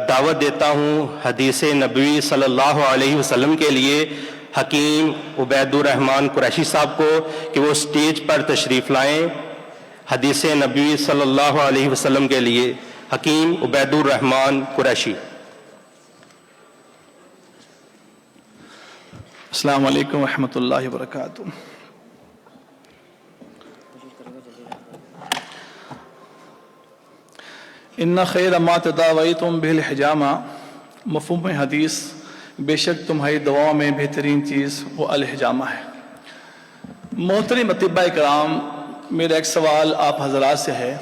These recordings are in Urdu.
دعوت دیتا ہوں حدیث نبوی صلی اللہ علیہ وسلم کے لیے حکیم عبید الرحمن قریشی صاحب کو کہ وہ سٹیج پر تشریف لائیں۔ حدیث نبوی صلی اللہ علیہ وسلم کے لیے حکیم عبید الرحمن قریشی۔ السلام علیکم ورحمۃ اللہ وبرکاتہ۔ ان خیر ما تداویتم بہ الحجامہ، مفہوم حدیث بے شک تمہاری دواؤں میں بہترین چیز وہ الحجامہ ہے۔ محترم اطباء کرام، میرا ایک سوال آپ حضرات سے ہے۔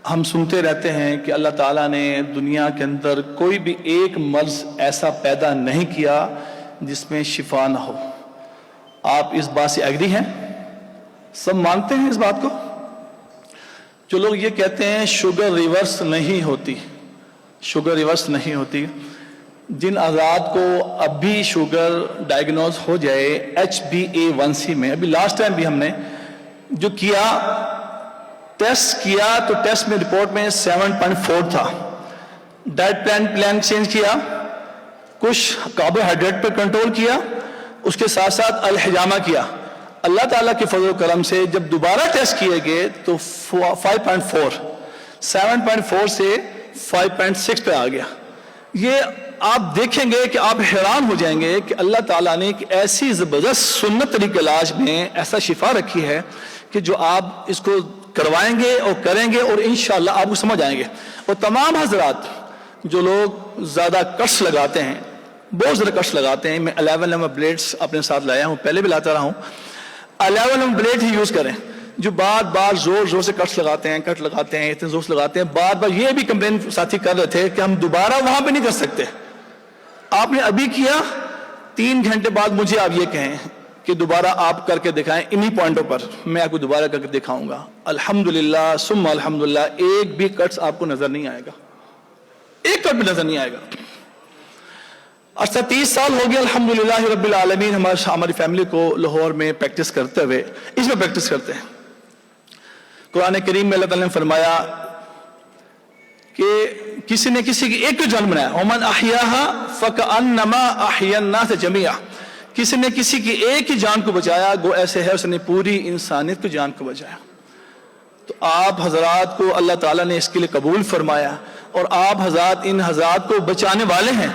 ہم سنتے رہتے ہیں کہ اللہ تعالیٰ نے دنیا کے اندر کوئی بھی ایک مرض ایسا پیدا نہیں کیا جس میں شفا نہ ہو۔ آپ اس بات سے ایگری ہیں؟ سب مانتے ہیں اس بات کو؟ جو لوگ یہ کہتے ہیں شوگر ریورس نہیں ہوتی، شوگر ریورس نہیں ہوتی، جن افراد کو اب بھی شوگر ڈائیگنوز ہو جائے HbA1c میں، ابھی لاسٹ ٹائم بھی ہم نے جو کیا ٹیسٹ کیا تو ٹیسٹ میں رپورٹ میں 7.4 تھا۔ ڈائٹ پلان چینج کیا، کچھ کاربوہائیڈریٹ پر کنٹرول کیا، اس کے ساتھ ساتھ الحجامہ کیا۔ اللہ تعالیٰ کے فضل و کرم سے جب دوبارہ ٹیسٹ کیے گئے تو 5.4، 7.4 سے 5.6 پہ آ گیا۔ یہ آپ دیکھیں گے کہ آپ حیران ہو جائیں گے کہ اللہ تعالیٰ نے ایک ایسی زبردست سنت طریقہ علاج میں ایسا شفا رکھی ہے کہ جو آپ اس کو کروائیں گے اور کریں گے اور انشاءاللہ آپ کو سمجھ آئیں گے۔ اور تمام حضرات جو لوگ زیادہ کٹس لگاتے ہیں، بہت زیادہ کٹس لگاتے ہیں، میں 11 نمبر بلیڈس اپنے ساتھ لایا ہوں، پہلے بھی لاتا رہا ہوں، 11 نمبر بلیڈ ہی یوز کریں۔ جو بار بار زور زور سے کٹس لگاتے ہیں، کٹ لگاتے ہیں، اتنے زور سے لگاتے ہیں، بار بار یہ بھی کمپلین ساتھی کر رہے تھے کہ ہم دوبارہ وہاں پہ نہیں کر سکتے۔ آپ نے ابھی کیا، 3 گھنٹے بعد مجھے آپ یہ کہیں کہ دوبارہ آپ کر کے دکھائیں انہی پوائنٹوں پر، میں آپ کو دوبارہ کر کے دکھاؤں گا۔ الحمدللہ ثم الحمدللہ، ایک بھی کٹس آپ کو نظر نہیں آئے گا، ایک کٹ بھی نظر نہیں آئے گا۔ 30 سال ہو گیا الحمدللہ رب العالمین ہماری فیملی کو لاہور میں پریکٹس کرتے ہوئے، اس میں پریکٹس کرتے ہیں۔ قرآن کریم میں اللہ تعالیٰ نے فرمایا کہ کسی نے کسی کی ایک جان بنایا، وَمَنْ أَحْيَاهَا فَكَأَنَّمَا أَحْيَا النَّاسَ جَمِيعًا، کسی نے کسی کی ایک ہی جان کو بچایا گو ایسے ہے اس نے پوری انسانیت کی جان کو بچایا۔ تو آپ حضرات کو اللہ تعالیٰ نے اس کے لیے قبول فرمایا، اور آپ حضرات ان حضرات کو بچانے والے ہیں،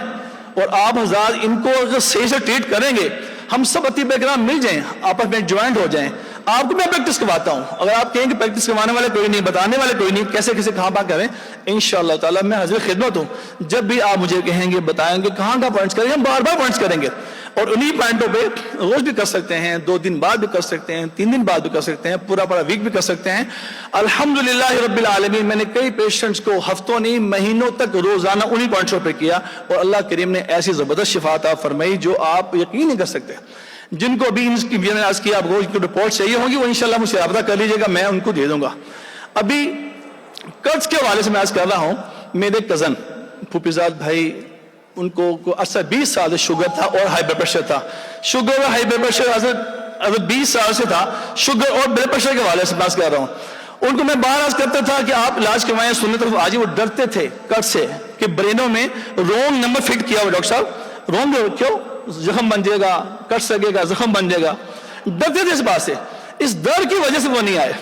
اور آپ حضرات ان کو اگر صحیح سے ٹریٹ کریں گے، ہم سب اطباء کرام مل جائیں، آپس میں جوائنٹ ہو جائیں، آپ کو میں پریکٹس کرواتا ہوں۔ اگر آپ کہیں کہ پریکٹس کروانے والے کوئی نہیں، بتانے والے کوئی نہیں، کیسے کیسے کہاں پہ کریں، انشاءاللہ تعالیٰ میں حاضر خدمت ہوں۔ جب بھی آپ مجھے کہیں گے، بتائیں گے کہاں کا پوائنٹس کریں گے، ہم بار بار پوائنٹس کریں گے، اور انہی پوائنٹوں پہ روز بھی کر سکتے ہیں، 2 دن بعد بھی کر سکتے ہیں، 3 دن بعد بھی کر سکتے ہیں، پورا ویک بھی کر سکتے ہیں۔ الحمدللہ رب العالمین، میں نے کئی پیشنٹس کو ہفتوں نہیں مہینوں تک روزانہ انہی پوائنٹوں پہ کیا، اور اللہ کریم نے ایسی زبردست شفا عطا فرمائی جو آپ یقین نہیں کر سکتے۔ جن کو بھی ان کی میں نے عرض کیا، آپ کو ان کی رپورٹ چاہیے ہوگی، وہ انشاءاللہ مجھ سے رابطہ کر لیجیے گا، میں ان کو دے دوں گا۔ ابھی قرض کے حوالے سے میں عرض کر رہا ہوں، میرے کزن پھوپھیزاد بھائی، ان کو عرصہ 20 سال سے شوگر تھا اور ہائی بلڈ پریشر تھا۔ شوگر اور ہائی بلڈ پریشر اگر 20 سال سے تھا، شوگر اور بلڈ پریشر کے حوالے سے بات کر رہا ہوں۔ ان کو میں باہر عرض کرتا تھا کہ آپ علاج کروائیں، سننے طرف آج وہ ڈرتے تھے کٹ سے کہ برینوں میں رونگ نمبر فٹ کیا ہوا، ڈاکٹر صاحب رونگ کیوں، زخم بن جائے گا، کٹ سکے گا، زخم بن جائے گا، ڈرتے تھے اس بات سے۔ اس ڈر کی وجہ سے وہ نہیں آئے۔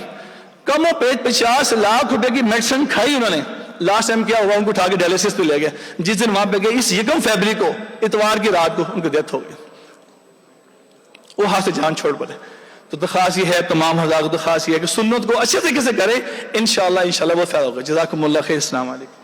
کم و بیش 50 لاکھ روپے کی میڈیسن کھائی انہوں نے، لاسٹ ٹائم کیا ہوا، ان کو اٹھا کے ڈائلیسس پہ لے گئے۔ جس دن وہاں پہ گئے، اس 1 فروری کو، اتوار کی رات کو ان کی ڈیتھ ہو گئی، وہ ہاتھ سے جان چھوڑ پڑے۔ تو درخواست یہ ہے، تمام حضرات کو درخواست یہ ہے کہ سنت کو اچھے طریقے سے کرے، انشاءاللہ وہ فائدہ ہوگا۔ جزاکم اللہ خیر، السلام علیکم۔